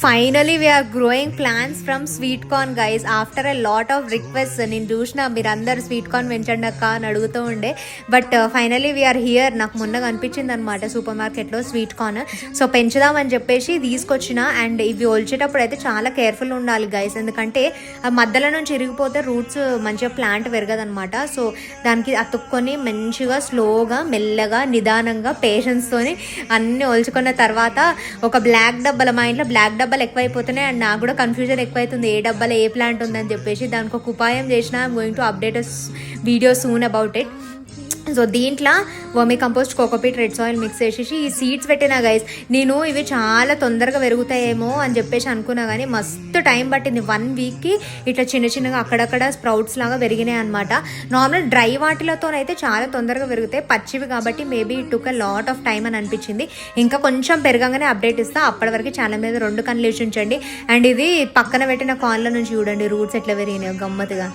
Finally we're growing plants from sweet corn guys after a lot of request. నేను చూసిన మీరందరు sweet corn పెంచండి అక్క అని అడుగుతూ ఉండే, బట్ ఫైనలీ వీఆర్ హియర్. నాకు మొన్న కనిపించింది అనమాట సూపర్ మార్కెట్లో స్వీట్ కార్న్. సో పెంచుదామని చెప్పేసి తీసుకొచ్చిన. అండ్ ఇవి ఒలిచేటప్పుడు అయితే చాలా కేర్ఫుల్ ఉండాలి గైస్, ఎందుకంటే ఆ మధ్యలో నుంచి ఇరిగిపోతే రూట్స్ మంచిగా ప్లాంట్ పెరగదనమాట. సో దానికి అతుక్కొని మంచిగా స్లోగా మెల్లగా నిదానంగా పేషెన్స్తోని అన్నీ ఒలుచుకున్న తర్వాత ఒక బ్లాక్ డబ్బాల, మా ఇంట్లో బ్లాక్ డబ్బాలు ఎక్కువైపోతున్నాయి అండ్ నాకు కూడా కన్ఫ్యూజన్ ఎక్కువైతుంది ఏ డబ్బాలో ఏ ప్లాంట్ ఉందని చెప్పేసి. దానికి ఒక ఉపాయం చేసిన. I'm going to update video soon about it. So దీంట్లో vermicompost, cocopeat, red soil mix చేసేసి ఈ సీడ్స్ పెట్టినా గైస్. నేను ఇవి చాలా తొందరగా పెరుగుతాయేమో అని చెప్పేసి అనుకున్నా, కానీ మస్తు టైం పట్టింది. 1 వీక్కి ఇట్లా చిన్న చిన్నగా అక్కడక్కడ స్ప్రౌట్స్ లాగా పెరిగినాయి అనమాట. నార్మల్ డ్రై వాటిలతోనైతే చాలా తొందరగా పెరుగుతాయి, పచ్చివి కాబట్టి maybe it took a lot of time అని అనిపించింది. ఇంకా కొంచెం పెరగంగానే అప్డేట్ ఇస్తా. అప్పటి వరకు ఛానల్ మీద 2 కన్నులు ఉంచండి. అండ్ ఇది పక్కన పెట్టిన కార్న్ల నుంచి చూడండి రూట్స్ ఎట్లా పెరిగినాయో గమ్మత్తుగా.